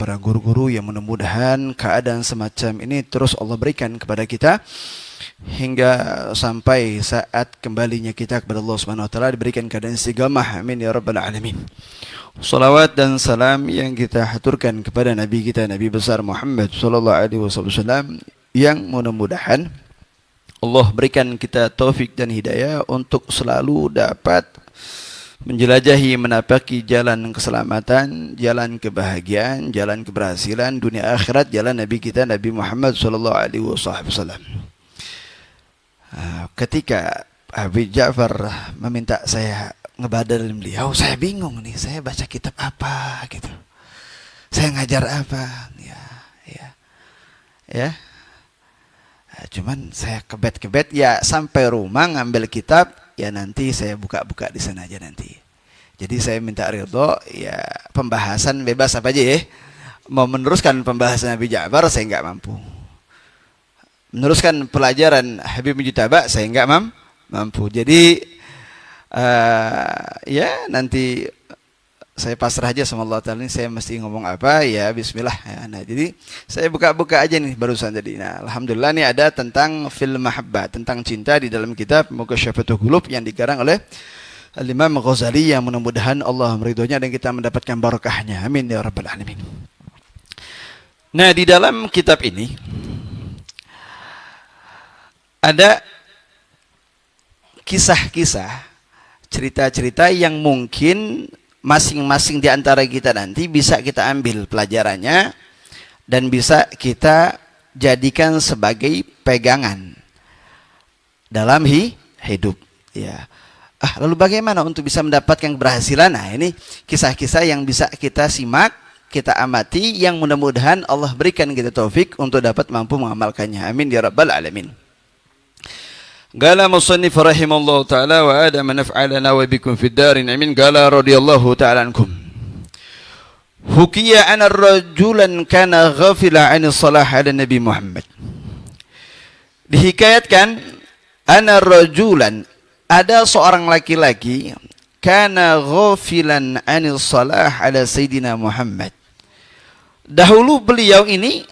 para guru-guru yang mudah-mudahan keadaan semacam ini terus Allah berikan kepada kita hingga sampai saat kembalinya kita kepada Allah Subhanahu wa taala diberikan keadaan istiqamah. Amin ya rabbal alamin. Salawat dan salam yang kita haturkan kepada Nabi kita, Nabi besar Muhammad sallallahu alaihi wasallam, yang mudah-mudahan Allah berikan kita taufik dan hidayah untuk selalu dapat menjelajahi, menapaki jalan keselamatan, jalan kebahagiaan, jalan keberhasilan dunia akhirat, jalan Nabi kita Nabi Muhammad sallallahu alaihi wasallam. Ketika Habib Ja'far meminta saya ngebadalin beliau, saya bingung nih, saya baca kitab apa gitu, saya ngajar apa, ya. Cuman saya kebet ya, sampai rumah ngambil kitab, ya nanti saya buka-buka di sana aja nanti. Jadi saya minta ridho, ya pembahasan bebas apa aja ya. Mau meneruskan pembahasan Habib Ja'far saya nggak mampu. Meneruskan pelajaran Habib Mujtaba saya nggak mampu. Jadi ya nanti saya pasrah aja sama Allah Ta'ala, ini saya mesti ngomong apa, ya bismillah ya. Nah jadi saya buka-buka aja nih barusan tadi. Nah alhamdulillah nih ada tentang fil mahabbah, tentang cinta di dalam kitab Mukasyafatul Qulub yang dikarang oleh Al-Imam Ghazali, yang mudah-mudahan Allah meridhonya dan kita mendapatkan barakahnya. Amin ya rabbal alamin. Nah di dalam kitab ini ada kisah-kisah, cerita-cerita yang mungkin masing-masing di antara kita nanti bisa kita ambil pelajarannya dan bisa kita jadikan sebagai pegangan dalam hidup. Ya. Lalu bagaimana untuk bisa mendapatkan keberhasilan? Nah, ini kisah-kisah yang bisa kita simak, kita amati, yang mudah-mudahan Allah berikan kita taufik untuk dapat mampu mengamalkannya. Amin ya rabbal alamin. Qala musannif rahimallahu ta'ala wa adama naf'alana wa bikum fid darin amin. Qala radhiyallahu ta'ala ankum. Hukiya ana rajulan kana ghafila 'ani shalah 'ala Nabi Muhammad. Dihikayatkan ana rajulan, ada seorang laki-laki, kana ghafilan 'ani shalah 'ala Sayyidina Muhammad. Dahulu beliau ini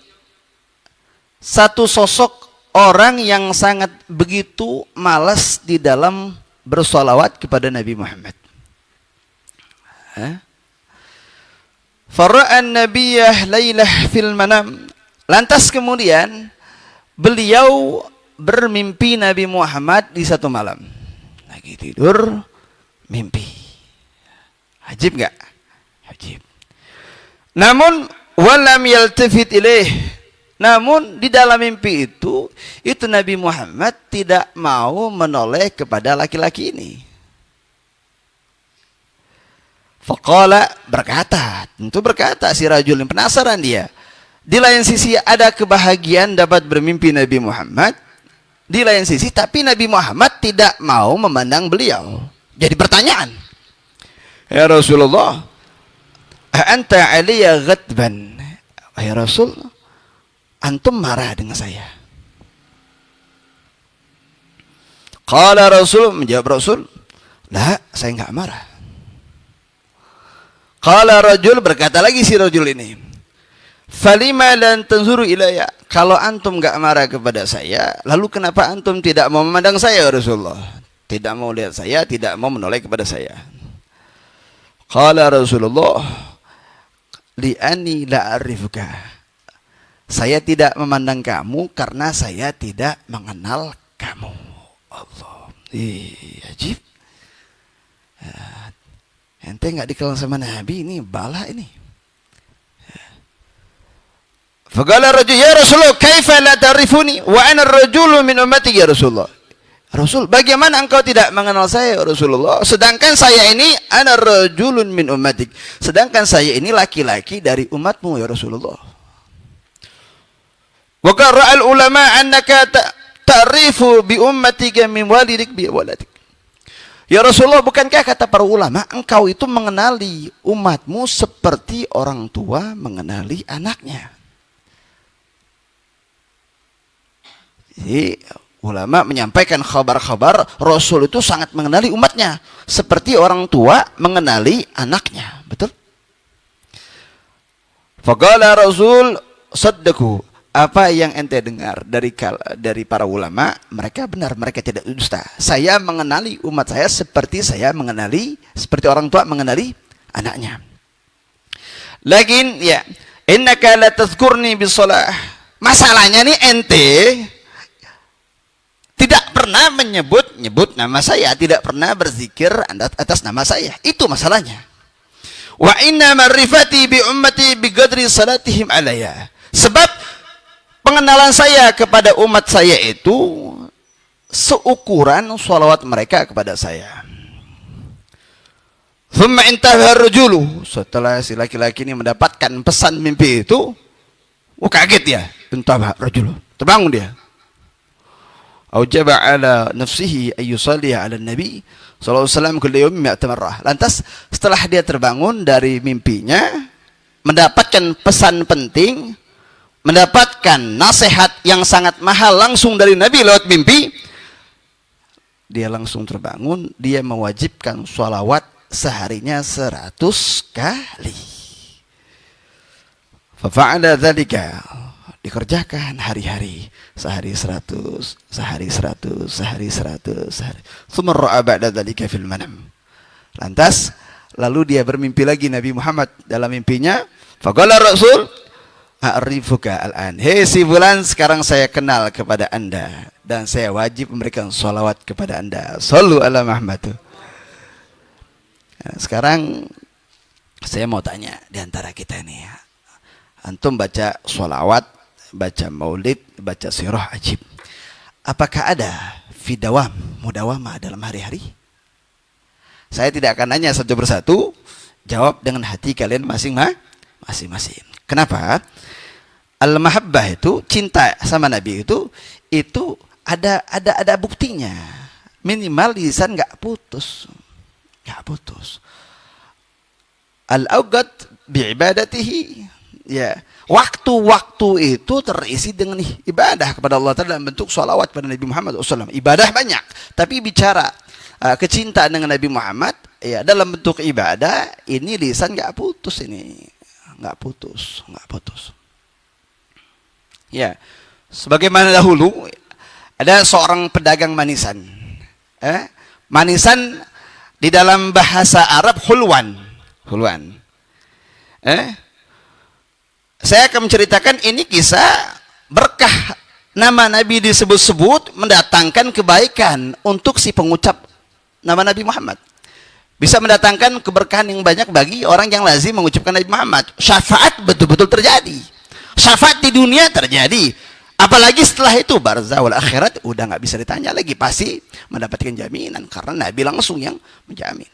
satu sosok orang yang sangat begitu malas di dalam bersolawat kepada Nabi Muhammad. Fara'an nabiyah laylah fil manam. Lantas kemudian beliau bermimpi Nabi Muhammad di satu malam. Lagi tidur, mimpi. Ajib enggak? Ajib. Namun walam yaltafit ilaih. Namun di dalam mimpi itu Nabi Muhammad tidak mau menoleh kepada laki-laki ini. Faqala, tentu berkata si rajul, penasaran dia. Di lain sisi ada kebahagiaan dapat bermimpi Nabi Muhammad, di lain sisi tapi Nabi Muhammad tidak mau memandang beliau. Jadi pertanyaan, ya Rasulullah, anta aliyya ghadban, ya Rasul, antum marah dengan saya? Qala Rasul, menjawab Rasul, la, saya enggak marah. Qala rajul, berkata lagi si rajul ini, falima lan tanzuru ilayya, kalau antum enggak marah kepada saya, lalu kenapa antum tidak mau memandang saya Rasulullah? Tidak mau lihat saya, tidak mau menoleh kepada saya. Qala Rasulullah, li'ani la arifuka, saya tidak memandang kamu karena saya tidak mengenal kamu. Allah, ajib. Ente nggak dikenal sama Nabi, ini bala ini. Faqala rajul, ya Rasulullah, kaifa la ta'rifuni wa ana ar-rajulu min ummati ya Rasulullah. Rasul, bagaimana engkau tidak mengenal saya Rasulullah, sedangkan saya ini ana rajulun min ummatik, sedangkan saya ini laki-laki dari umatmu ya Rasulullah. Wa qara al-ulama annaka ta'rifu bi ummatika min walidik bi waladik. Ya Rasulullah, bukankah kata para ulama engkau itu mengenali umatmu seperti orang tua mengenali anaknya? Jadi ulama menyampaikan kabar-kabar Rasul itu sangat mengenali umatnya seperti orang tua mengenali anaknya. Betul? Faqala Rasul saddaku. Apa yang ente dengar dari para ulama, mereka benar, mereka tidak dusta. Saya mengenali umat saya seperti orang tua mengenali anaknya. Lakin ya, innaka la tazkurni bisalah. Masalahnya nih ente tidak pernah menyebut nama saya, tidak pernah berzikir atas nama saya. Itu masalahnya. Wa inna ma'rifati bi ummati bi qadri salatihim alayya. Sebab pengenalan saya kepada umat saya itu seukuran sholawat mereka kepada saya. Thumma intaha ar-rajulu. Setelah si laki-laki ini mendapatkan pesan mimpi itu, kaget ya. Intaha ar-rajulu. Terbangun dia. Aujaba ala nafsihi ay yusalli ala nabi sallallahu alaihi wasallam kullu yawmin mi'ata marrah. Lantas setelah dia terbangun dari mimpinya, mendapatkan pesan penting, mendapatkan nasihat yang sangat mahal langsung dari Nabi lewat mimpi, dia langsung terbangun, dia mewajibkan sholawat seharinya 100 kali. Fafa'ala dzalika, dikerjakan hari-hari, sehari 100, sehari 100, sehari 100, sehari. Tsumma ra'a ba'da dzalika fil manam. Lantas lalu dia bermimpi lagi Nabi Muhammad dalam mimpinya, faqala Rasul a'rifuka al'an. Hei si fulan, sekarang saya kenal kepada anda dan saya wajib memberikan sholawat kepada anda. Shallu ala Muhammad. Nah, sekarang saya mau tanya di antara kita ini, antum baca sholawat, baca maulid, baca sirah ajib, apakah ada fidawam, mudawamah dalam hari-hari? Saya tidak akan nanya satu persatu, jawab dengan hati kalian masing-masing. Kenapa? Al-mahabbah itu, cinta sama Nabi itu ada buktinya. Minimal lisan nggak putus. Al-awqat bi'ibadatihi. Ya, waktu-waktu itu terisi dengan ibadah kepada Allah Ta'ala dalam bentuk sholawat kepada Nabi Muhammad SAW. Ibadah banyak, tapi bicara kecintaan dengan Nabi Muhammad, ya dalam bentuk ibadah, ini lisan nggak putus ini. Nggak putus. Ya, sebagaimana dahulu ada seorang pedagang manisan. Manisan di dalam bahasa Arab hulwan. Saya akan menceritakan ini kisah berkah nama Nabi disebut-sebut mendatangkan kebaikan untuk si pengucap nama Nabi Muhammad. Bisa mendatangkan keberkahan yang banyak bagi orang yang lazim mengucapkan Nabi Muhammad. Syafaat betul-betul terjadi. Syafaat di dunia terjadi. Apalagi setelah itu barzah wal akhirat udah nggak bisa ditanya lagi, pasti mendapatkan jaminan karena Nabi langsung yang menjamin.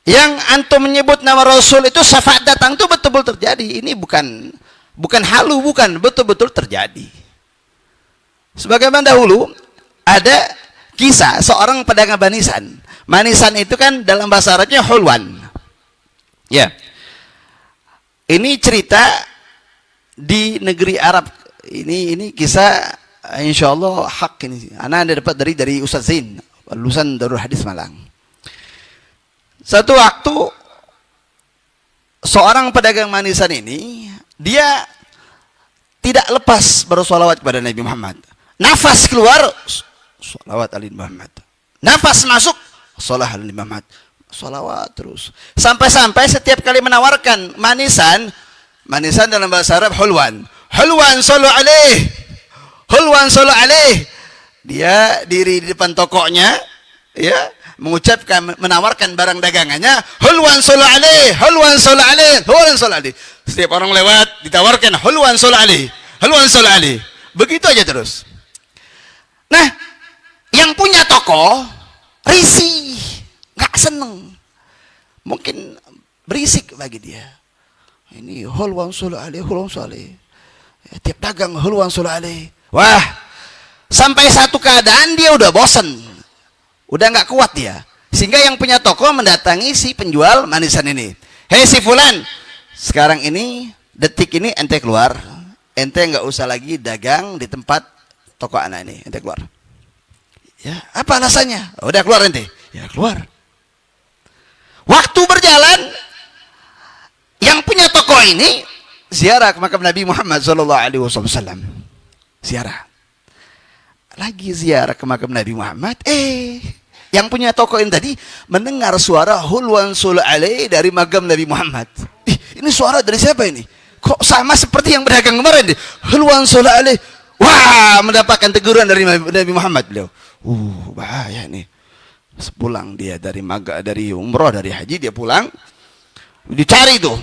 Yang antum menyebut nama Rasul itu syafaat datang itu betul-betul terjadi. Ini bukan halu, bukan, betul-betul terjadi. Sebagaimana dahulu ada kisah seorang pedagang manisan. Manisan itu kan dalam bahasa Arabnya hulwan. Ya. Ini cerita di negeri Arab. Ini kisah insyaallah hak ini. Anak dapat dari Ustaz Zain, lulusan Darul Hadis Malang. Satu waktu seorang pedagang manisan ini, dia tidak lepas bersolawat kepada Nabi Muhammad. Nafas keluar, solawat alaihi Muhammad. Nafas masuk, sholat alaihi Muhammad. Solawat terus. Sampai-sampai setiap kali menawarkan manisan dalam bahasa Arab hulwan. Hulwan sallu alaih. Hulwan sallu alaih. Dia diri di depan tokonya, ya, mengucapkan, menawarkan barang dagangannya, hulwan sallu alaih, hulwan sallu alaih, hulwan sallu alaih. Setiap orang lewat ditawarkan hulwan sallu alaih, hulwan sallu alaih. Begitu aja terus. Nah, yang punya toko risih, nggak seneng, mungkin berisik bagi dia. Ini hulwan sallu alaih, hulwan sallu alaih. Tiap dagang hulwan sallu alaih. Wah, sampai satu keadaan dia udah bosen, udah nggak kuat dia, sehingga yang punya toko mendatangi si penjual manisan ini. Hei si fulan, sekarang ini detik ini ente keluar, ente nggak usah lagi dagang di tempat toko anak ini, ente keluar. Ya, apa alasannya? Udah keluar ente. Ya keluar. Waktu berjalan, yang punya ini ziarah ke makam Nabi Muhammad sallallahu alaihi wasallam. Ziarah. Lagi ziarah ke makam Nabi Muhammad, yang punya toko ini tadi mendengar suara hulwan sholli alaihi dari makam Nabi Muhammad. Ini suara dari siapa ini? Kok sama seperti yang berdagang kemarin deh. Hulwan sholli alaihi. Wah, mendapatkan teguran dari Nabi Muhammad beliau. Bahaya nih. Sepulang dia dari umroh, dari haji, dia pulang, dicari tuh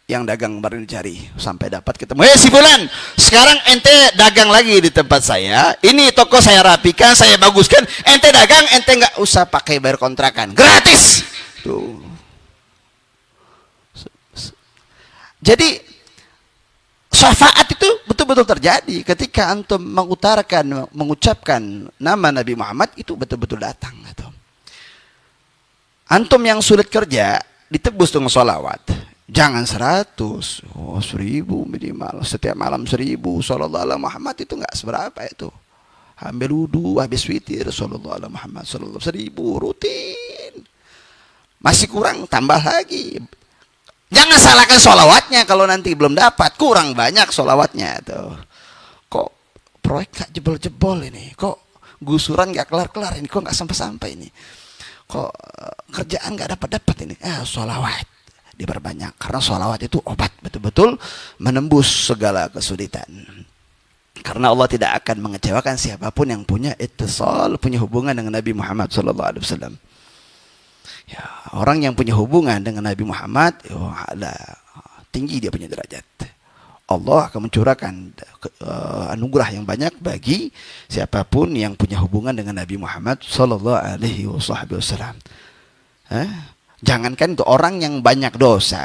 yang dagang kemarin, dicari sampai dapat ketemu. Si fulan, sekarang ente dagang lagi di tempat saya, ini toko saya rapikan, saya baguskan, ente dagang, ente nggak usah pakai bayar kontrakan, gratis tuh. Jadi syafaat itu betul-betul terjadi ketika antum mengucapkan nama Nabi Muhammad, itu betul-betul datang gitu. Antum yang sulit kerja ditebus dengan sholawat. Jangan 100, 1000 minimal. Setiap malam 1000 sallallahu alaihi Muhammad, itu nggak seberapa itu. Ambil wudu, habis witir sallallahu alaihi Muhammad sallallahu 1000 rutin. Masih kurang, tambah lagi. Jangan salahkan sholawatnya kalau nanti belum dapat, kurang banyak sholawatnya tuh. Kok proyek gak jebol-jebol ini? Kok gusuran gak kelar-kelar ini? Kok gak sampai-sampai ini? Kok kerjaan gak dapat-dapat ini? Sholawat diperbanyak, karena sholawat itu obat betul-betul menembus segala kesulitan. Karena Allah tidak akan mengecewakan siapapun yang punya ittisal, punya hubungan dengan Nabi Muhammad SAW. Ya, orang yang punya hubungan dengan Nabi Muhammad, tinggi dia punya derajat. Allah akan mencurahkan anugerah yang banyak bagi siapapun yang punya hubungan dengan Nabi Muhammad sallallahu alaihi wasallam. Jangankan itu orang yang banyak dosa,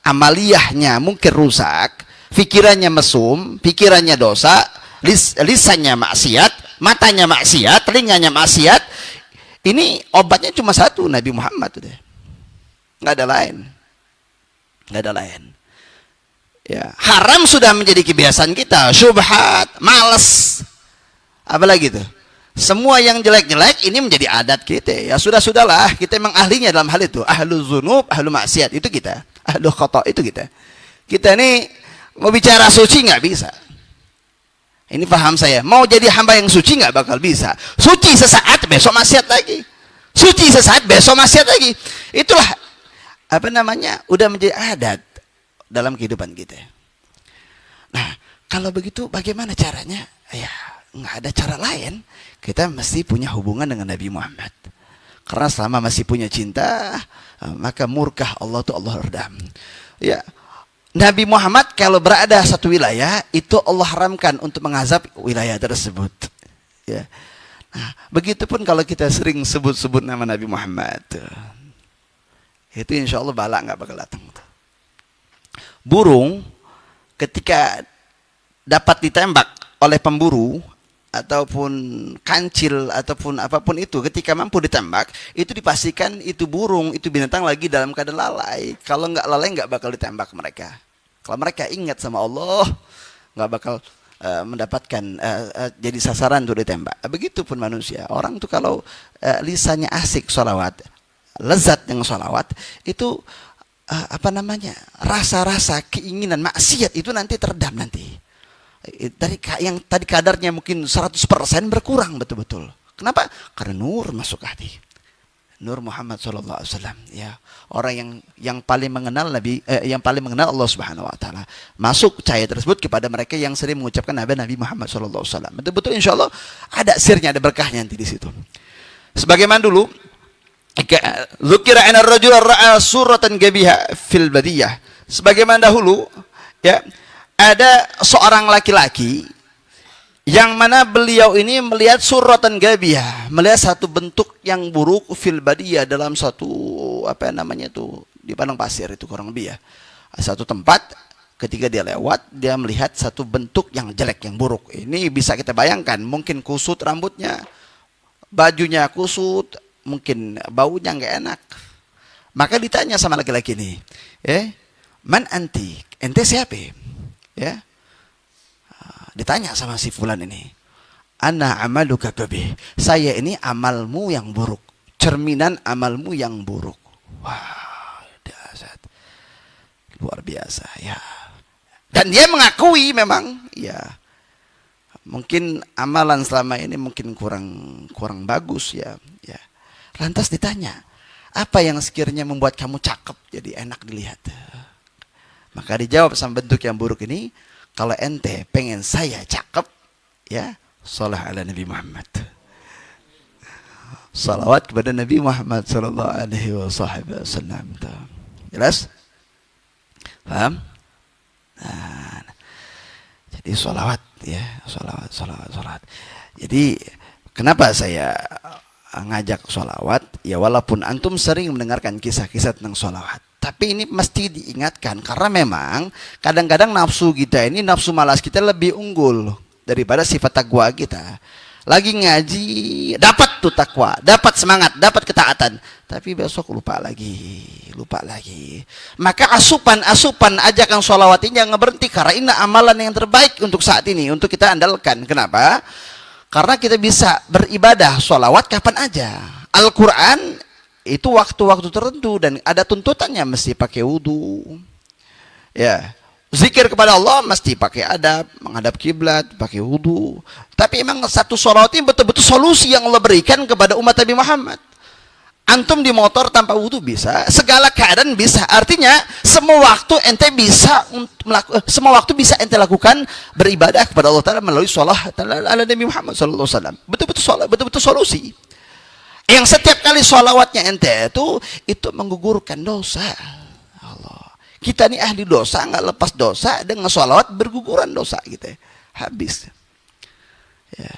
amaliyahnya mungkin rusak, pikirannya mesum, pikirannya dosa, lisannya maksiat, matanya maksiat, telinganya maksiat. Ini obatnya cuma satu, Nabi Muhammad udah. Nggak ada lain. Ya, haram sudah menjadi kebiasaan kita, syubhat, malas. Apalagi itu? Semua yang jelek-jelek ini menjadi adat kita. Ya sudahlah, kita memang ahlinya dalam hal itu. Ahlu dzunub, ahlu maksiat itu kita. Ahlu khata itu kita. Kita ini mau bicara suci nggak bisa. Ini paham saya. Mau jadi hamba yang suci nggak bakal bisa. Suci sesaat, besok maksiat lagi. Suci sesaat, besok maksiat lagi. Itulah udah menjadi adat dalam kehidupan kita. Nah, kalau begitu bagaimana caranya? Ya, nggak ada cara lain. Kita mesti punya hubungan dengan Nabi Muhammad. Karena selama masih punya cinta, maka murkah Allah itu Allah redam. Ya. Nabi Muhammad kalau berada satu wilayah, itu Allah haramkan untuk mengazab wilayah tersebut. Ya. Nah, begitupun kalau kita sering sebut-sebut nama Nabi Muhammad, itu insya Allah bala nggak bakal datang. Burung ketika dapat ditembak oleh pemburu ataupun kancil ataupun apapun itu, ketika mampu ditembak, itu dipastikan itu burung, itu binatang lagi dalam keadaan lalai. Kalau nggak lalai nggak bakal ditembak mereka. Kalau mereka ingat sama Allah, nggak bakal mendapatkan jadi sasaran untuk ditembak. Begitupun manusia. Orang tuh kalau lisannya asik sholawat, lezat dengan sholawat, itu rasa-rasa keinginan maksiat itu nanti teredam nanti. Dari yang tadi kadarnya mungkin 100% berkurang betul-betul. Kenapa? Karena nur masuk hati. Nur Muhammad sallallahu alaihi wasallam, ya. Orang yang paling mengenal yang paling mengenal Allah Subhanahu wa taala. Masuk cahaya tersebut kepada mereka yang sering mengucapkan Nabi Muhammad sallallahu alaihi wasallam. Betul-betul insyaallah ada sirnya, ada berkahnya nanti di situ. Sebagaimana dulu dzukira anna ar-rajula ra'a suratan gabiha fil badiyah. Sebagaimana dahulu, ya, ada seorang laki-laki yang mana beliau ini melihat suratan gabiyah, melihat satu bentuk yang buruk fil badiyah, dalam satu di padang pasir itu kurang lebih ya. Satu tempat ketika dia lewat, dia melihat satu bentuk yang jelek, yang buruk. Ini bisa kita bayangkan, mungkin kusut rambutnya, bajunya kusut, mungkin baunya nggak enak. Maka ditanya sama laki-laki ini, man anti? Ente siapa? Ya. Ditanya sama si fulan ini, ana amaluka kabih, saya ini amalmu yang buruk, cerminan amalmu yang buruk. Wah, dahsyat. Luar biasa ya. Dan dia mengakui memang ya mungkin amalan selama ini mungkin kurang bagus ya. Ya. Lantas ditanya, apa yang sekiranya membuat kamu cakep jadi enak dilihat? Maka dijawab sama bentuk yang buruk ini, kalau ente pengen saya cakep, ya, salah ala Nabi Muhammad. Salawat kepada Nabi Muhammad sallallahu alaihi wasallam. Jelas? Paham? Nah, jadi salawat ya, salawat. Jadi kenapa saya ngajak salawat? Ya walaupun antum sering mendengarkan kisah-kisah tentang salawat, tapi ini mesti diingatkan karena memang kadang-kadang nafsu kita ini, nafsu malas kita lebih unggul daripada sifat takwa kita. Lagi ngaji, dapat tuh takwa, dapat semangat, dapat ketaatan, tapi besok lupa lagi. Maka asupan ajakan sholawat ini jangan berhenti, karena ini amalan yang terbaik untuk saat ini, untuk kita andalkan. Kenapa? Karena kita bisa beribadah sholawat kapan aja. Al-Quran itu waktu-waktu tertentu dan ada tuntutannya, mesti pakai wudu. Ya. Zikir kepada Allah mesti pakai adab, menghadap kiblat, pakai wudu. Tapi emang satu sholawat ini betul-betul solusi yang Allah berikan kepada umat Nabi Muhammad. Antum di motor tanpa wudu bisa, segala keadaan bisa. Artinya semua waktu ente bisa ente lakukan beribadah kepada Allah Taala melalui sholawat ala Nabi Muhammad sallallahu alaihi wasallam. Betul-betul solusi. Yang setiap kali sholawatnya ente itu menggugurkan dosa. Kita ini ahli dosa, nggak lepas dosa, dengan sholawat berguguran dosa gitu ya. Habis ya.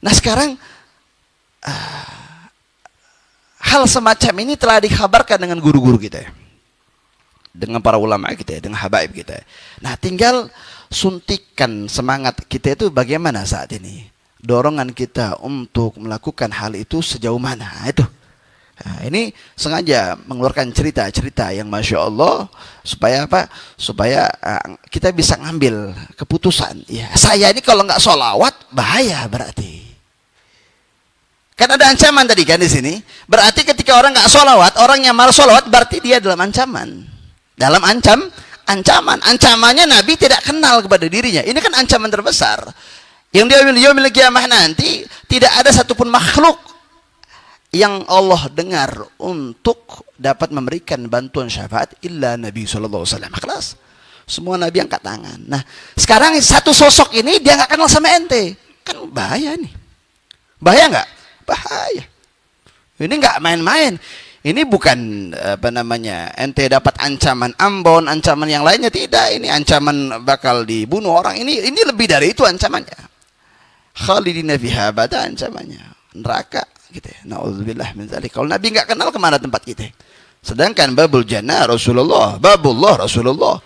Nah sekarang hal semacam ini telah dikabarkan dengan guru-guru kita ya, dengan para ulama kita ya, dengan habaib kita ya. Nah tinggal suntikan semangat kita itu bagaimana saat ini, dorongan kita untuk melakukan hal itu sejauh mana itu. Nah, ini sengaja mengeluarkan cerita-cerita yang Masya Allah supaya apa? Supaya kita bisa ngambil keputusan. Ya, saya ini kalau nggak sholawat bahaya berarti. Kan ada ancaman tadi kan di sini. Berarti ketika orang nggak sholawat, orang yang malas sholawat berarti dia dalam ancaman. Dalam ancaman. Ancamannya Nabi tidak kenal kepada dirinya. Ini kan ancaman terbesar. Yang dia memiliki kiamah nanti tidak ada satupun makhluk yang Allah dengar untuk dapat memberikan bantuan syafaat illa Nabi sallallahu alaihi wasallam. Kelas. Semua nabi angkat tangan. Nah, sekarang satu sosok ini dia nggak kenal sama ente. Kan bahaya nih. Bahaya nggak? Bahaya. Ini nggak main-main. Ini bukan apa namanya, ente dapat ancaman Ambon, ancaman yang lainnya, tidak. Ini ancaman bakal dibunuh orang. Ini lebih dari itu ancamannya. Khalidina fiha abada ancamannya. Neraka gitu ya. Nauzubillah min dzalik. Kalau Nabi enggak kenal kemana tempat kita. Sedangkan babul jannah Rasulullah, babullah Rasulullah,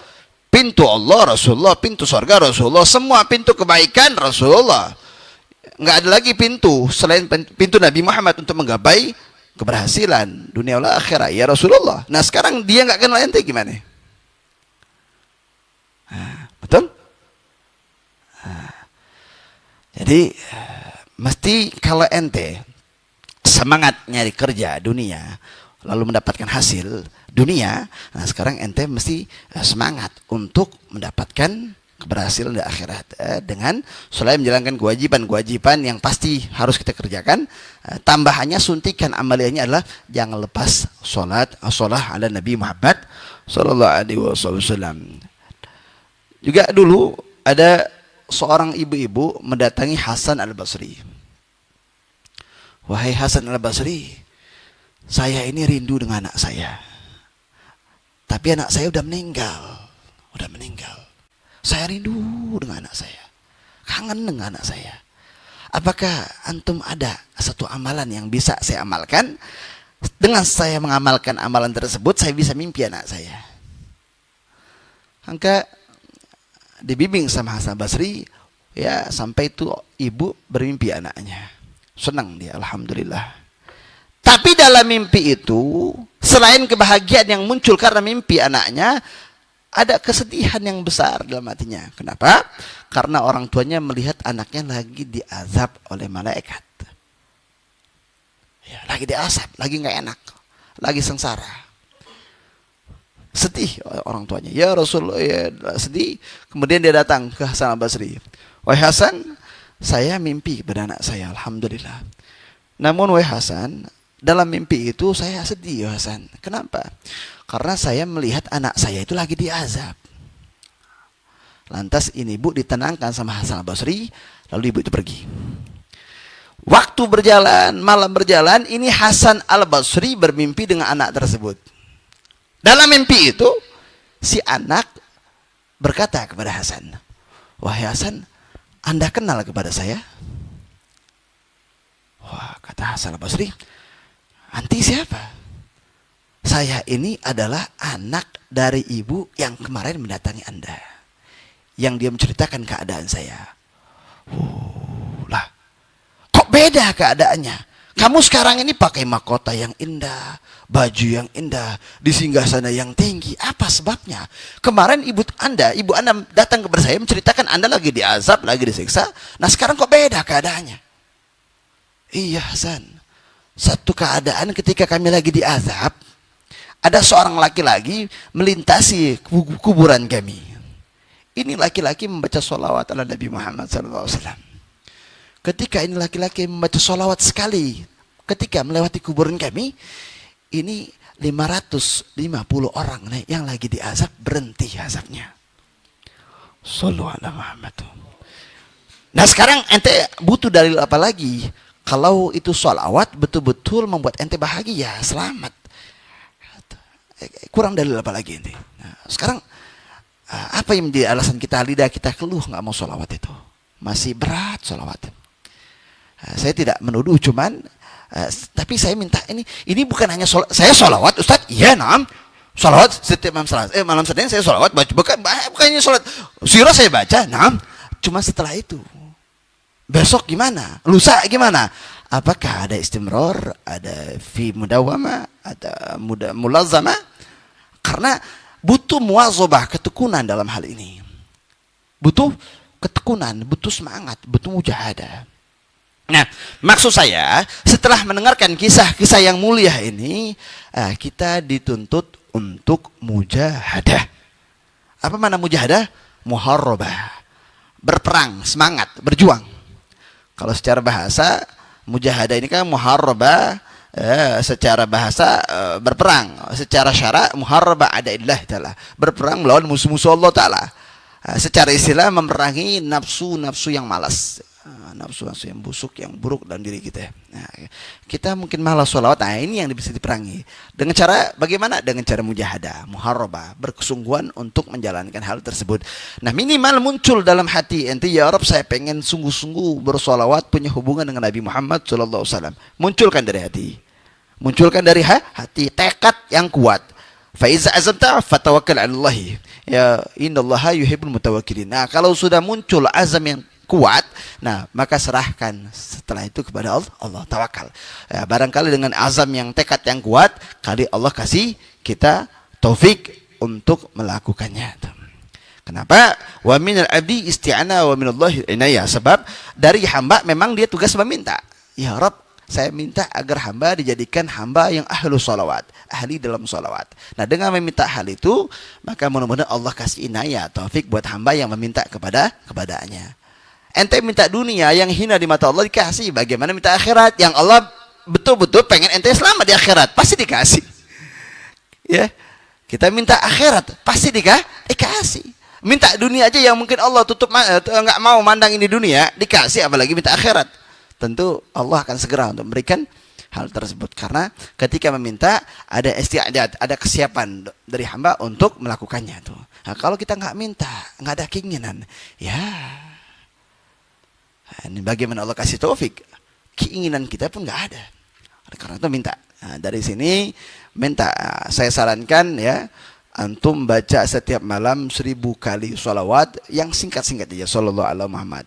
pintu Allah Rasulullah, pintu surga Rasulullah, semua pintu kebaikan Rasulullah. Enggak ada lagi pintu selain pintu Nabi Muhammad untuk menggapai keberhasilan dunia wal akhirah ya Rasulullah. Nah, sekarang dia enggak kenal ente gimana? Betul? Jadi mesti kalau ente semangat nyari kerja dunia lalu mendapatkan hasil dunia, nah sekarang ente mesti semangat untuk mendapatkan keberhasilan di akhirat dengan selain menjalankan kewajiban yang pasti harus kita kerjakan, tambahannya suntikan amaliyahnya adalah jangan lepas sholat ala Nabi Muhammad sallallahu alaihi wasallam. Juga dulu ada seorang ibu-ibu mendatangi Hasan al-Basri. Wahai Hasan al-Basri, saya ini rindu dengan anak saya. Tapi anak saya udah meninggal. Saya rindu dengan anak saya. Kangen dengan anak saya. Apakah antum ada satu amalan yang bisa saya amalkan? Dengan saya mengamalkan amalan tersebut, saya bisa mimpi anak saya. Maka dibimbing sama Hasan Basri, ya sampai itu ibu bermimpi anaknya. Senang dia, alhamdulillah. Tapi dalam mimpi itu, selain kebahagiaan yang muncul karena mimpi anaknya, ada kesedihan yang besar dalam hatinya. Kenapa? Karena orang tuanya melihat anaknya lagi diazab oleh malaikat. Ya, lagi diazab, lagi nggak enak, lagi sengsara. Sedih orang tuanya. Ya Rasul, ya sedih. Kemudian dia datang ke Hasan al-Basri. Wahai Hasan, saya mimpi kepada anak saya, alhamdulillah. Namun wahai Hasan, dalam mimpi itu saya sedih ya Hasan. Kenapa? Karena saya melihat anak saya itu lagi diazab. Lantas ini ibu ditenangkan sama Hasan al-Basri, lalu ibu itu pergi. Waktu berjalan, malam berjalan, ini Hasan al-Basri bermimpi dengan anak tersebut. Dalam mimpi itu, si anak berkata kepada Hasan, wahai Hasan, Anda kenal kepada saya? Wah, kata Hasan al-Basri, anti siapa? Saya ini adalah anak dari ibu yang kemarin mendatangi Anda. Yang dia menceritakan keadaan saya. Lah, kok beda keadaannya? Kamu sekarang ini pakai mahkota yang indah, baju yang indah, di singgasana yang tinggi. Apa sebabnya? Kemarin ibu Anda datang kepada saya menceritakan Anda lagi diazab, lagi disiksa. Nah sekarang kok beda keadaannya? Iya Hasan, satu keadaan ketika kami lagi diazab, ada seorang laki-laki melintasi kuburan kami. Ini laki-laki membaca sholawat ala Nabi Muhammad SAW. Ketika ini laki-laki membaca sholawat sekali, ketika melewati kuburan kami, ini 550 orang yang lagi diazab berhenti azabnya. Sallu ala Muhammad. Nah sekarang ente butuh dalil apa lagi? Kalau itu sholawat betul-betul membuat ente bahagia, selamat. Kurang dalil apa lagi ente? Nah, sekarang apa yang menjadi alasan kita, lidah kita keluh nggak mau sholawat itu? Masih berat sholawat. Saya tidak menuduh, cuman tapi saya minta ini bukan hanya saya sholawat Ustaz, iya nam sholawat setiap malam Senin saya sholawat, bukannya sholat sirah saya baca, nam cuma setelah itu besok gimana, lusa gimana, apakah ada istimror, ada fi mudawama, ada mulazama? Karena butuh muwazabah, ketekunan dalam hal ini. Butuh ketekunan, butuh semangat, butuh mujahadah. Nah, maksud saya, setelah mendengarkan kisah-kisah yang mulia ini, kita dituntut untuk mujahadah. Apa makna mujahadah? Muharabah. Berperang, semangat, berjuang. Kalau secara bahasa, mujahadah ini kan muharabah, secara bahasa berperang, secara syara muharabah adaillah ta'ala, berperang melawan musuh-musuh Allah ta'ala. Secara istilah memerangi nafsu-nafsu yang malas, nafsu-nafsu yang busuk, yang buruk dalam diri kita. Nah, kita mungkin malas sholawat, nah ini yang bisa diperangi. Dengan cara bagaimana? Dengan cara mujahadah, muharabah, berkesungguhan untuk menjalankan hal tersebut. Nah minimal muncul dalam hati ente, ya Rabb saya pengen sungguh-sungguh bersolawat, punya hubungan dengan Nabi Muhammad SAW. Munculkan dari hati. Munculkan dari hati, tekad yang kuat. Faiza azamta fatawakkal 'alallahi. Ya innallaha yuhibbul mutawakkilin. Nah, kalau sudah muncul azam yang kuat, nah maka serahkan setelah itu kepada Allah, tawakal. Ya, barangkali dengan azam yang tekad yang kuat, kali Allah kasih kita taufik untuk melakukannya. Kenapa? Wa minal abdi isti'ana wa minallahi inayah. Sebab dari hamba memang dia tugas meminta. Ya Rabb, saya minta agar hamba dijadikan hamba yang ahlu sholawat, ahli dalam sholawat. Nah dengan meminta hal itu, maka mudah-mudahan Allah kasih inayah, taufik buat hamba yang meminta kepadanya. Ente minta dunia yang hina di mata Allah dikasih, bagaimana minta akhirat yang Allah betul-betul pengen ente selamat di akhirat, pasti dikasih. Ya, kita minta akhirat pasti dikasih. Minta dunia aja yang mungkin Allah tutup, nggak mau mandang ini dunia, dikasih, apalagi minta akhirat. Tentu Allah akan segera untuk memberikan hal tersebut, karena ketika meminta ada istiadat, ada kesiapan dari hamba untuk melakukannya tuh. Nah, kalau kita nggak minta, nggak ada keinginan, ya ini bagaimana Allah kasih taufik, keinginan kita pun nggak ada. Karena itu minta. Nah, dari sini minta, saya sarankan ya, antum baca setiap malam 1000 kali sholawat yang singkat-singkat aja, sallallahu alaihi Muhammad.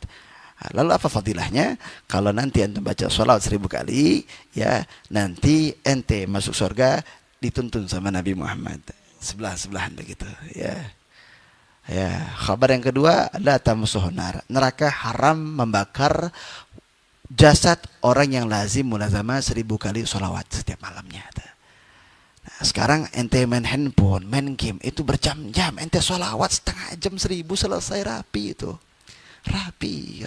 Lalu apa fadilahnya? Kalau nanti antum baca sholawat 1000 kali, ya nanti ente masuk surga dituntun sama Nabi Muhammad, sebelah-sebelahan begitu. Ya, kabar yang kedua adalah tamusuhun nar. Neraka haram membakar jasad orang yang lazim mulazamah 1000 kali sholawat setiap malamnya. Nah, Sekarang ente main handphone, main game itu berjam-jam, ente sholawat setengah jam 1000 selesai rapi itu. Rapi,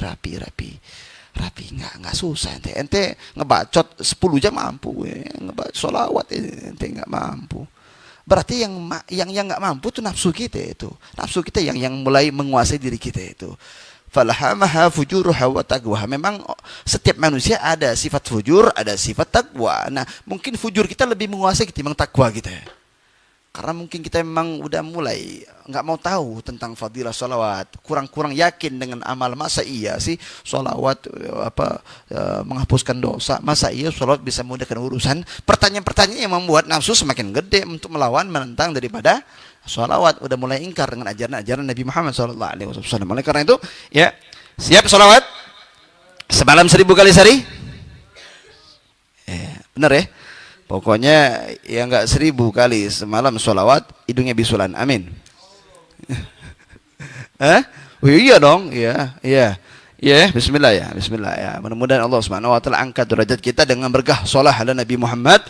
nggak susah ente ngebacot 10 jam mampu, ngebacot sholawat ente nggak mampu. Berarti yang nggak mampu tuh nafsu kita itu, nafsu kita yang mulai menguasai diri kita itu. Falhamaha fujuruha wa taqwa. Memang setiap manusia ada sifat fujur, ada sifat takwa. Nah, mungkin fujur kita lebih menguasai ketimbang takwa kita. Karena mungkin kita memang udah mulai nggak mau tahu tentang fadilah sholawat, kurang-kurang yakin dengan amal. Masa iya sih sholawat menghapuskan dosa? Masa iya sholawat bisa memudahkan urusan? Pertanyaan-pertanyaan yang membuat nafsu semakin gede untuk melawan, menentang daripada sholawat. Udah mulai ingkar dengan ajaran-ajaran Nabi Muhammad SAW. Oleh karena itu, ya, siap sholawat semalam 1000 kali sehari? Benar ya? Pokoknya ya nggak 1000 kali semalam sholawat hidungnya bisulan. Amin. Oh iya dong, ya. Bismillah ya. Mudah-mudahan Allah Subhanahu Wa Taala angkat derajat kita dengan berkah sholat ala Nabi Muhammad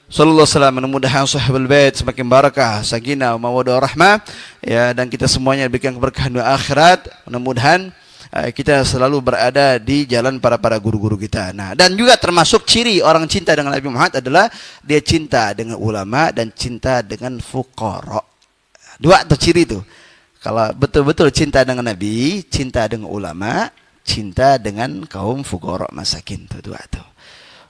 Sallallahu Alaihi Wasallam. Mudah-mudahan sahabat bait semakin barakah, sakinah, mawaddah, rahmah, ya, dan kita semuanya diberikan keberkahan di akhirat. Mudah-mudahan kita selalu berada di jalan para guru-guru kita. Nah, dan juga termasuk ciri orang cinta dengan Nabi Muhammad adalah dia cinta dengan ulama dan cinta dengan fuqara. Dua tuh ciri itu. Kalau betul-betul cinta dengan Nabi, cinta dengan ulama, cinta dengan kaum fuqara masakin, tuh dua tuh.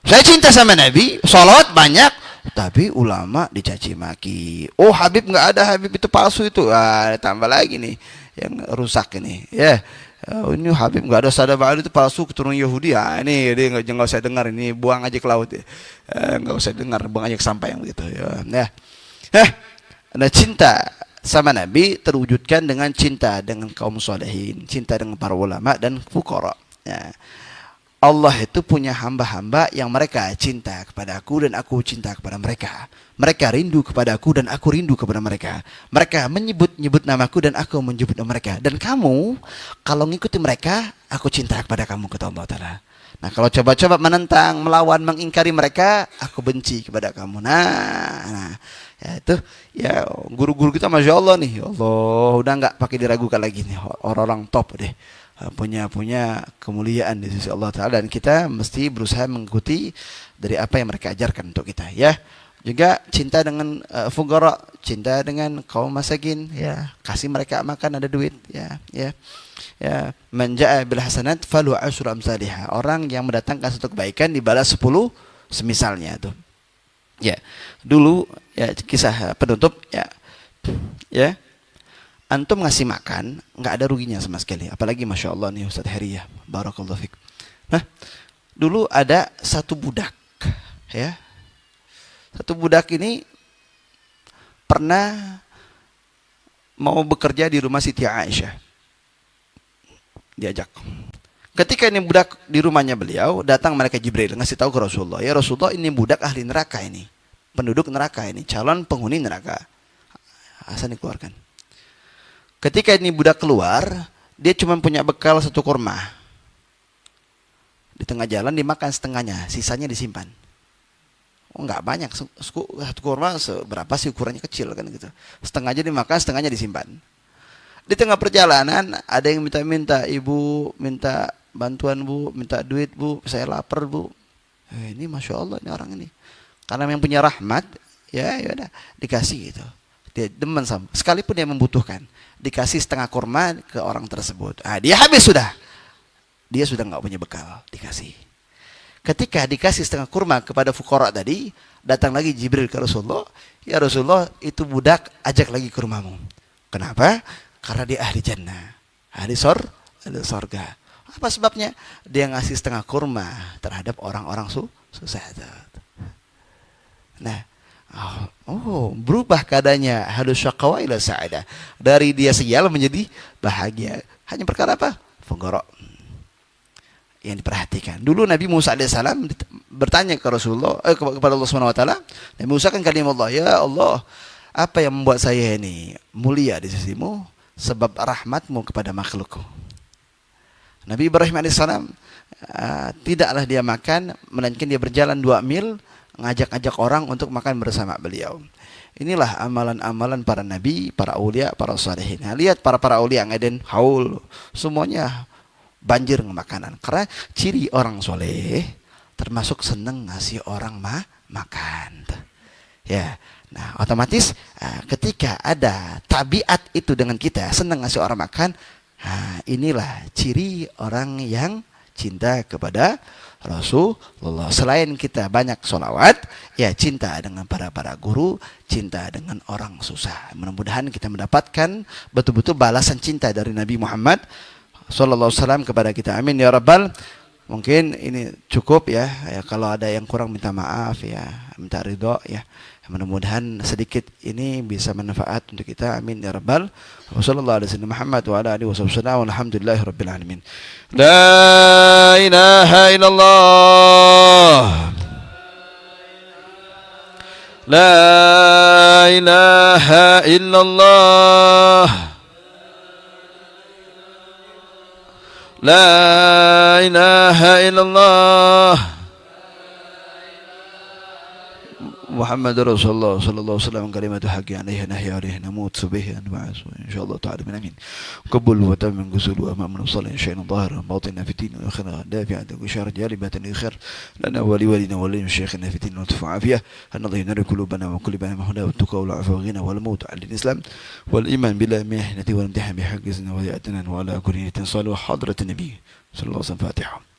Saya cinta sama Nabi, salat banyak, tapi ulama dicaci maki. Oh, Habib nggak ada, Habib itu palsu itu. Tambah lagi nih yang rusak ini, ya. Ini Habib nggak ada sada ba'al itu palsu, keturunan Yahudi. Ini dia nggak usah dengar, ini buang aja ke laut ya. Nggak usah dengar, buang aja ke sampah yang begitu ya. Nah, cinta sama Nabi terwujudkan dengan cinta dengan kaum solehin, cinta dengan para ulama dan fuqara. Ya. Allah itu punya hamba-hamba yang mereka cinta kepada aku dan aku cinta kepada mereka. Mereka rindu kepada aku dan aku rindu kepada mereka. Mereka menyebut-nyebut namaku dan aku menyebut nama mereka. Dan kamu, kalau ngikuti mereka, aku cinta kepada kamu, kata Allah Ta'ala. Nah, kalau coba-coba menentang, melawan, mengingkari mereka, aku benci kepada kamu. Nah, ya itu, ya guru-guru kita Masya Allah nih. Ya Allah, udah nggak pakai diragukan lagi nih. Orang-orang top deh. Punya kemuliaan di sisi Allah Ta'ala, dan kita mesti berusaha mengikuti dari apa yang mereka ajarkan untuk kita, ya. Juga cinta dengan fuqara, cinta dengan kaum masakin, ya, kasih mereka makan, ada duit, ya. Man jaa bil hasanat falahu asyru amsalihha. Orang yang mendatangkan satu kebaikan dibalas 10 semisalnya tuh. Ya. Dulu ya, kisah penutup, ya. Antum ngasih makan, nggak ada ruginya sama sekali. Apalagi Masya Allah nih Ustaz Heri, ya. Barakallahu fiik. Nah, dulu ada satu budak, ya. Satu budak ini pernah mau bekerja di rumah Siti Aisyah. Diajak. Ketika ini budak di rumahnya beliau, datang malaikat Jibril ngasih tahu ke Rasulullah, ya Rasulullah, ini budak ahli neraka ini. Penduduk neraka ini, calon penghuni neraka. Hasan dikeluarkan. Ketika ini budak keluar, dia cuma punya bekal satu kurma. Di tengah jalan dimakan setengahnya, sisanya disimpan. Oh, nggak banyak, satu kurma berapa sih ukurannya, kecil kan gitu. Setengahnya dimakan, setengahnya disimpan. Di tengah perjalanan ada yang minta, ibu minta bantuan bu, minta duit bu, saya lapar bu. Ini Masya Allah ini orang ini. Karena yang punya rahmat, ya udah dikasih gitu. Dia demen sama, sekalipun dia membutuhkan, dikasih setengah kurma ke orang tersebut. Dia habis sudah. Dia sudah nggak punya bekal, dikasih. Ketika dikasih setengah kurma kepada fuqara tadi, datang lagi Jibril ke Rasulullah. Ya Rasulullah, itu budak, ajak lagi ke rumahmu. Kenapa? Karena dia ahli jannah, ahli sorga. Apa sebabnya? Dia ngasih setengah kurma terhadap orang-orang susah. Nah, berubah keadaannya, halus syaqawa ila sa'adah. Dari dia sial menjadi bahagia. Hanya perkara apa? Fuqara. Yang diperhatikan. Dulu Nabi Musa alaihissalam bertanya ke Rasulullah, kepada Allah Subhanahu wa taala. Nabi Musa kan kalimah Allah, ya Allah, apa yang membuat saya ini mulia di sisimu? Sebab rahmatmu kepada makhlukku. Nabi Ibrahim alaihissalam tidaklah dia makan, melainkan dia berjalan 2 mil ngajak-ngajak orang untuk makan bersama beliau. Inilah amalan-amalan para nabi, para aulia, para salihin. Nah, lihat para aulia ngaden haul, semuanya banjir makanan. Karena ciri orang soleh termasuk seneng ngasih orang makan. Ya, nah otomatis ketika ada tabiat itu dengan kita seneng ngasih orang makan, inilah ciri orang yang cinta kepada Rasulullah. Selain kita banyak sholawat, ya cinta dengan para guru, cinta dengan orang susah. Mudah-mudahan kita mendapatkan betul-betul balasan cinta dari Nabi Muhammad sallallahu alaihi wasallam kepada kita. Amin ya rabbal. Mungkin ini cukup ya. Kalau ada yang kurang minta maaf ya, minta ridho ya. Mudah-mudahan sedikit ini bisa manfaat untuk kita. Amin ya rabbal. Wassallallahu ala sayyidina Muhammad wa ala alihi wasallam. Walhamdulillahi rabbil alamin. La ilaha illallah. La ilaha illallah. La ilaha illallah. محمد رسول الله صلى الله عليه وسلم كلمة حق عليه نحيا عليه نموت به أنبعث إن شاء الله تعالى من أمين قبل وتم من غسل وأمام نصلي شيء ظاهر باطنا في الدين وآخرة دافعة وشار جالبة لخير لنا ولوالدنا ولين شيخنا في الدين وتف عافية أن الله ينر قلوبنا وكل بنا مهدى والتقى والعفو والغنى والموت على الإسلام والإيمان بالله محنة والامتحان بحق إذن ويأتنا وعلى كل نية صالح حضرة النبي صلى الله عليه وسلم. فاتحة.